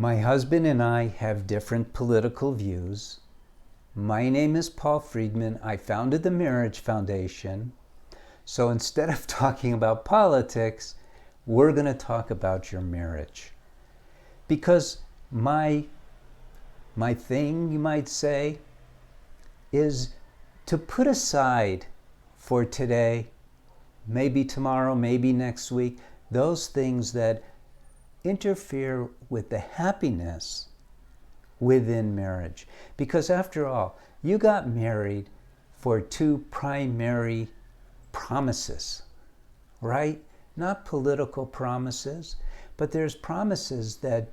My husband and I have different political views. My name is Paul Friedman. I founded the Marriage Foundation. So instead of talking about politics, we're going to talk about your marriage. Because my thing, you might say, is to put aside for today, maybe tomorrow, maybe next week, those things that interfere with the happiness within marriage. Because after all, you got married for two primary promises, right? Not political promises, but there's promises that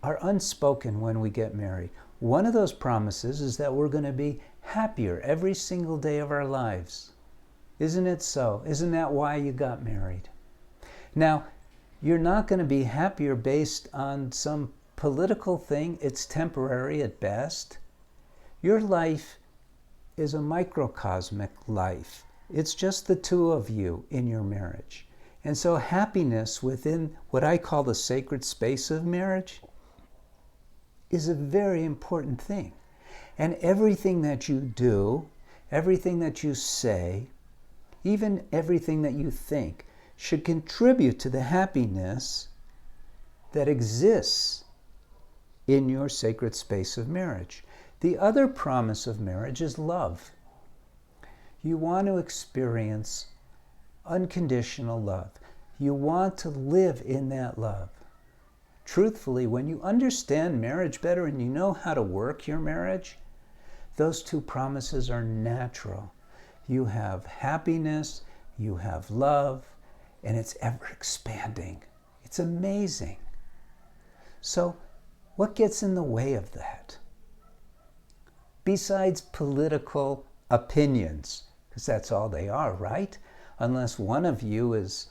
are unspoken when we get married. One of those promises is that we're going to be happier every single day of our lives. Isn't it so? Isn't that why you got married? Now, you're not going to be happier based on some political thing. It's temporary at best. Your life is a microcosmic life. It's just the two of you in your marriage. And so happiness within what I call the sacred space of marriage is a very important thing. And everything that you do, everything that you say, even everything that you think, should contribute to the happiness that exists in your sacred space of marriage. The other promise of marriage is love. You want to experience unconditional love. You want to live in that love. Truthfully, when you understand marriage better and you know how to work your marriage, those two promises are natural. You have happiness, you have love, and it's ever expanding. It's amazing. So, what gets in the way of that? Besides political opinions, because that's all they are, right? Unless one of you is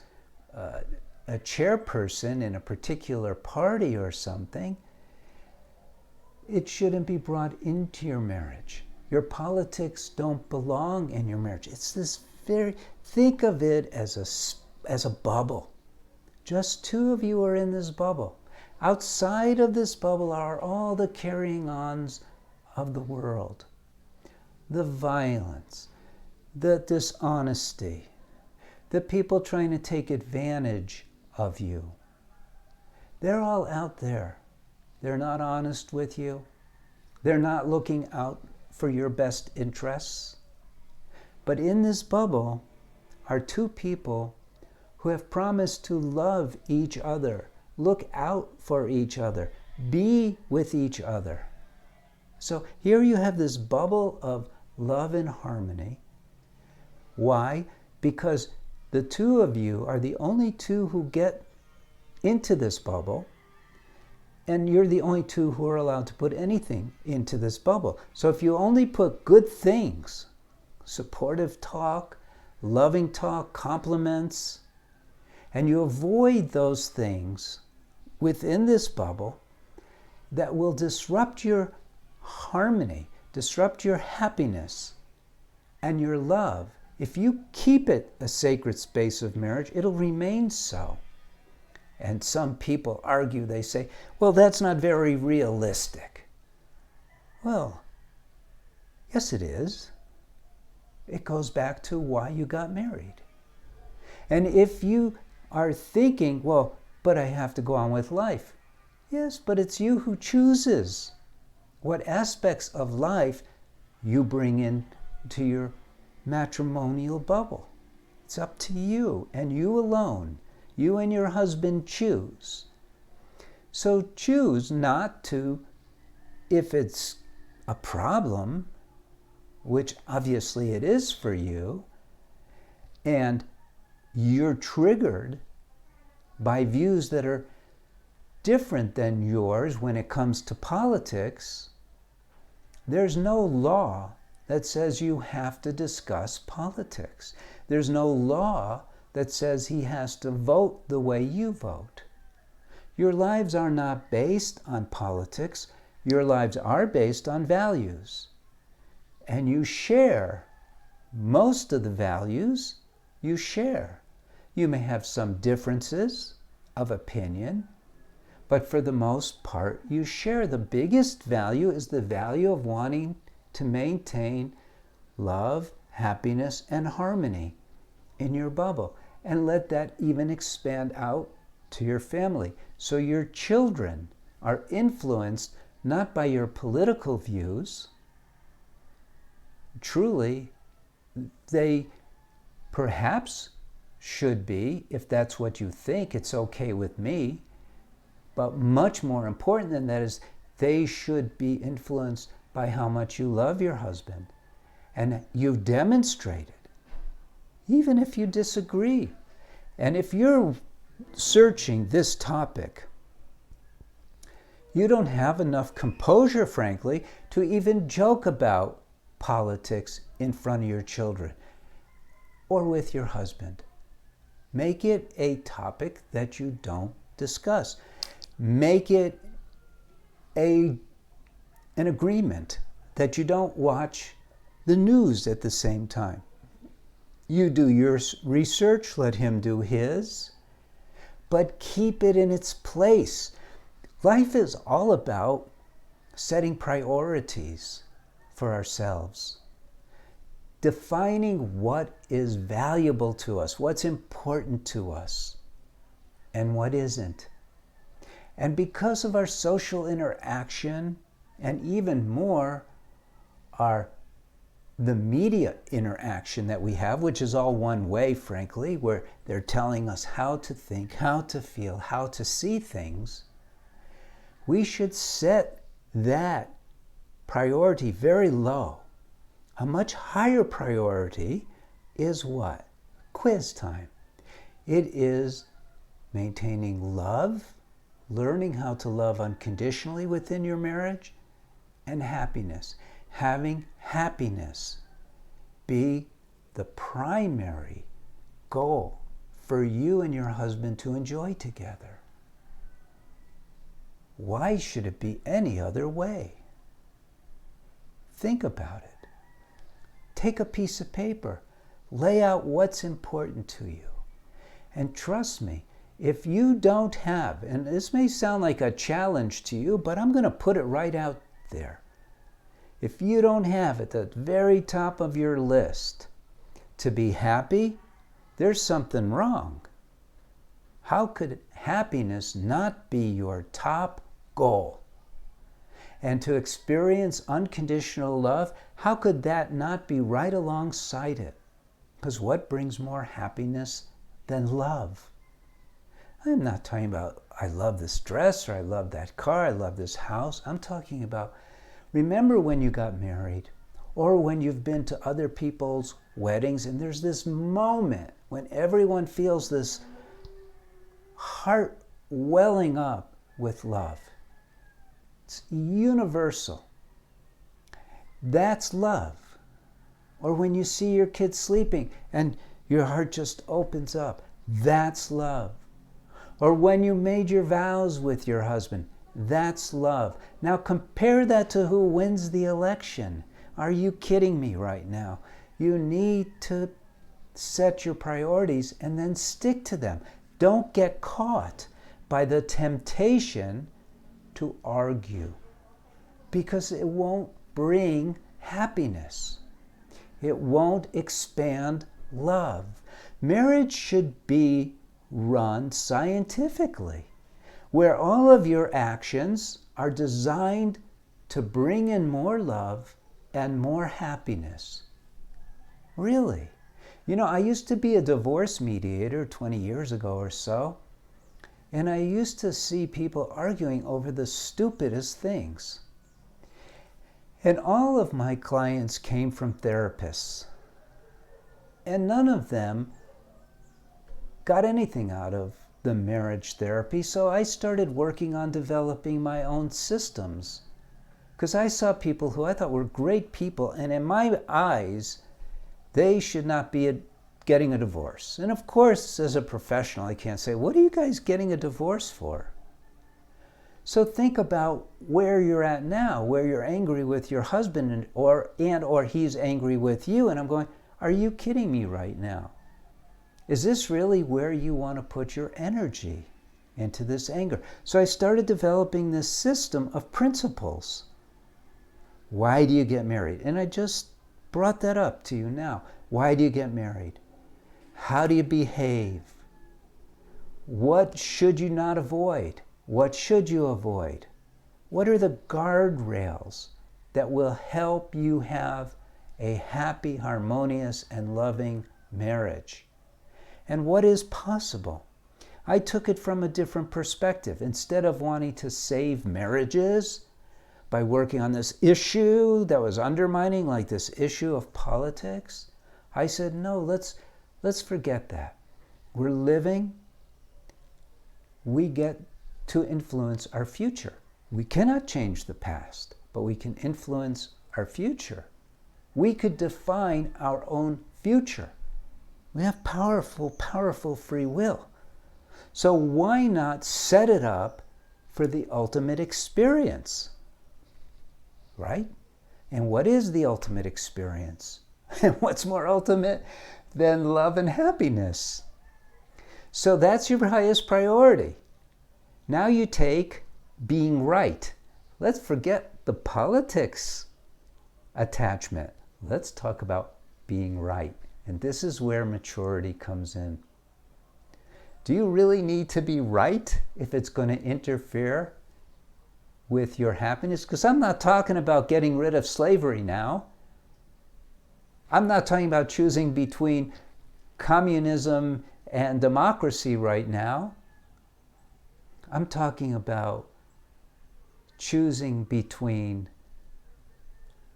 a chairperson in a particular party or something, it shouldn't be brought into your marriage. Your politics don't belong in your marriage. It's this think of it as a bubble. Just two of you are in this bubble. Outside of this bubble are all the carrying-ons of the world. The violence, the dishonesty, the people trying to take advantage of you. They're all out there. They're not honest with you. They're not looking out for your best interests. But in this bubble are two people who have promised to love each other, look out for each other, be with each other. So here you have this bubble of love and harmony. Why? Because the two of you are the only two who get into this bubble, and you're the only two who are allowed to put anything into this bubble. So if you only put good things, supportive talk, loving talk, compliments, and you avoid those things within this bubble that will disrupt your harmony, disrupt your happiness and your love. If you keep it a sacred space of marriage, it'll remain so. And some people argue, they say, well, that's not very realistic. Well, yes, it is. It goes back to why you got married. And if you are thinking, well, but I have to go on with life. Yes, but it's you who chooses what aspects of life you bring into your matrimonial bubble. It's up to you and you alone. You and your husband choose. So choose not to, if it's a problem, which obviously it is for you, and you're triggered by views that are different than yours when it comes to politics, there's no law that says you have to discuss politics. There's no law that says he has to vote the way you vote. Your lives are not based on politics. Your lives are based on values. And you share most of the values you share. You may have some differences of opinion, But for the most part, you share. The biggest value is the value of wanting to maintain love, happiness, and harmony in your bubble. And let that even expand out to your family. So your children are influenced not by your political views. Truly, they perhaps should be, if that's what you think, it's okay with me. But much more important than that is they should be influenced by how much you love your husband. And you've demonstrated, even if you disagree. And if you're searching this topic, you don't have enough composure, frankly, to even joke about politics in front of your children or with your husband. Make it a topic that you don't discuss. Make it an agreement that you don't watch the news at the same time. You do your research, let him do his, but keep it in its place. Life is all about setting priorities for ourselves, defining what is valuable to us, what's important to us, and what isn't. And because of our social interaction, and even more, the media interaction that we have, which is all one way, frankly, where they're telling us how to think, how to feel, how to see things, we should set that priority very low. A much higher priority is what? Quiz time. It is maintaining love, learning how to love unconditionally within your marriage, and happiness. Having happiness be the primary goal for you and your husband to enjoy together. Why should it be any other way? Think about it. Take a piece of paper. Lay out what's important to you. And trust me, if you don't have, and this may sound like a challenge to you, but I'm going to put it right out there. If you don't have at the very top of your list to be happy, there's something wrong. How could happiness not be your top goal? And to experience unconditional love, how could that not be right alongside it? Because what brings more happiness than love? I'm not talking about I love this dress or I love that car, I love this house. I'm talking about, remember when you got married or when you've been to other people's weddings and there's this moment when everyone feels this heart welling up with love. It's universal. That's love. Or when you see your kids sleeping and your heart just opens up. That's love. Or when you made your vows with your husband. That's love. Now compare that to who wins the election. Are you kidding me right now? You need to set your priorities and then stick to them. Don't get caught by the temptation to argue, because it won't bring happiness. It won't expand love. Marriage should be run scientifically, where all of your actions are designed to bring in more love and more happiness. Really. You know, I used to be a divorce mediator 20 years ago or so, and I used to see people arguing over the stupidest things. And all of my clients came from therapists, and none of them got anything out of the marriage therapy, so I started working on developing my own systems. Because I saw people who I thought were great people, and in my eyes, they should not be getting a divorce. And of course, as a professional, I can't say, what are you guys getting a divorce for? So think about where you're at now, where you're angry with your husband or he's angry with you. And I'm going, are you kidding me right now? Is this really where you want to put your energy? into this anger. So I started developing this system of principles. Why do you get married? And I just brought that up to you now. Why do you get married? How do you behave? What should you not avoid? What should you avoid? What are the guardrails that will help you have a happy, harmonious, and loving marriage? And what is possible? I took it from a different perspective. Instead of wanting to save marriages by working on this issue that was undermining, like this issue of politics, I said, no, let's forget that. We're living. We get to influence our future. We cannot change the past, but we can influence our future. We could define our own future. We have powerful, powerful free will. So why not set it up for the ultimate experience? Right? And what is the ultimate experience? And what's more ultimate than love and happiness? So that's your highest priority. Now you take being right. Let's forget the politics attachment. Let's talk about being right. And this is where maturity comes in. Do you really need to be right if it's going to interfere with your happiness? Because I'm not talking about getting rid of slavery now. I'm not talking about choosing between communism and democracy right now. I'm talking about choosing between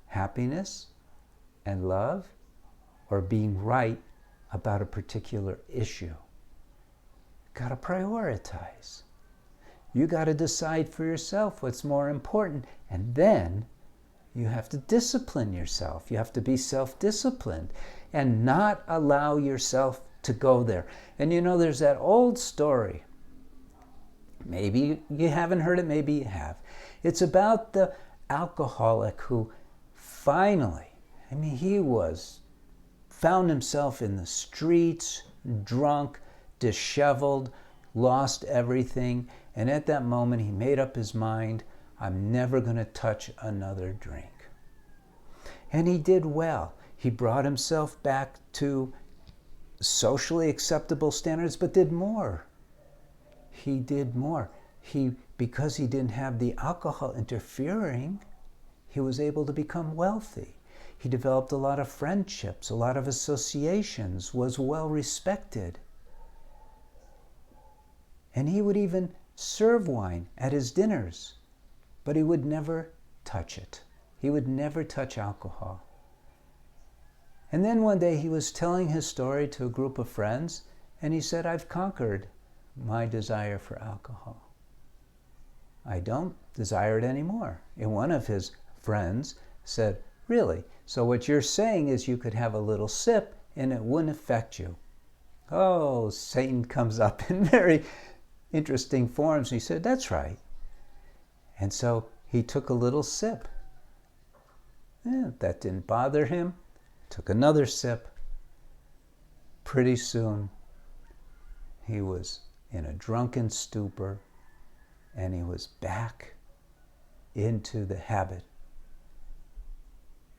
happiness and love or being right about a particular issue. Got to prioritize. You got to decide for yourself what's more important, and then you have to discipline yourself. You have to be self-disciplined and not allow yourself to go there. And you know, there's that old story. Maybe you haven't heard it, maybe you have. It's about the alcoholic who finally, he found himself in the streets, drunk, disheveled, lost everything. And at that moment, he made up his mind, I'm never going to touch another drink. And he did well. He brought himself back to socially acceptable standards, but did more. He did more. Because he didn't have the alcohol interfering, he was able to become wealthy. He developed a lot of friendships, a lot of associations, was well respected. And he would even serve wine at his dinners, but he would never touch it. He would never touch alcohol. And then one day he was telling his story to a group of friends, and he said, I've conquered my desire for alcohol. I don't desire it anymore. And one of his friends said, really? So what you're saying is you could have a little sip and it wouldn't affect you. Oh, Satan comes up in very interesting forms. He said, that's right. And so he took a little sip. That didn't bother him. Took another sip. Pretty soon, he was in a drunken stupor, and he was back into the habit.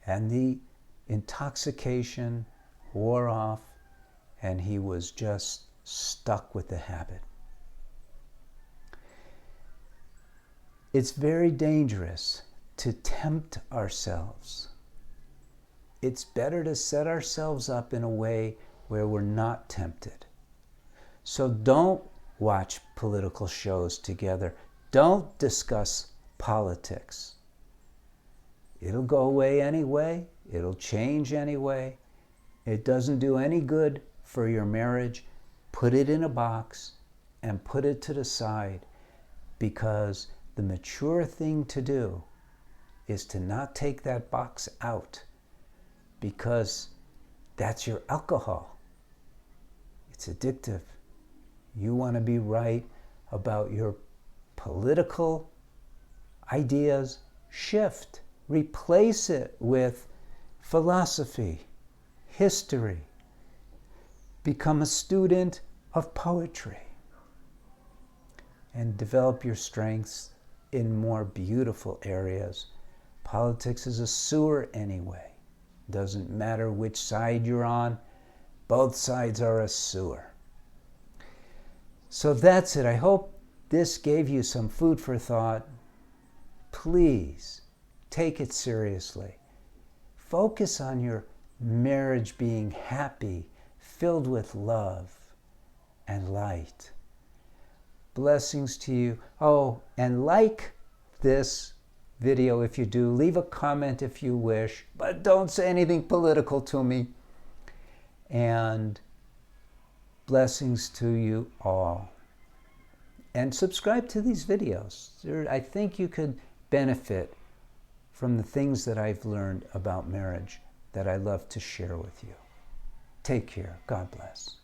And the intoxication wore off, and he was just stuck with the habit. It's very dangerous to tempt ourselves. It's better to set ourselves up in a way where we're not tempted. So don't watch political shows together. Don't discuss politics. It'll go away anyway. It'll change anyway. It doesn't do any good for your marriage. Put it in a box and put it to the side, because the mature thing to do is to not take that box out, because that's your alcohol. It's addictive. You want to be right about your political ideas. Shift. Replace it with philosophy, history. Become a student of poetry. and develop your strengths in more beautiful areas. Politics is a sewer anyway. Doesn't matter which side you're on, both sides are a sewer. So that's it. I hope this gave you some food for thought. Please take it seriously. Focus on your marriage being happy, filled with love and light. Blessings to you. Oh, and like this video if you do. Leave a comment if you wish, but don't say anything political to me. And blessings to you all. And subscribe to these videos. I think you could benefit from the things that I've learned about marriage that I love to share with you. Take care. God bless.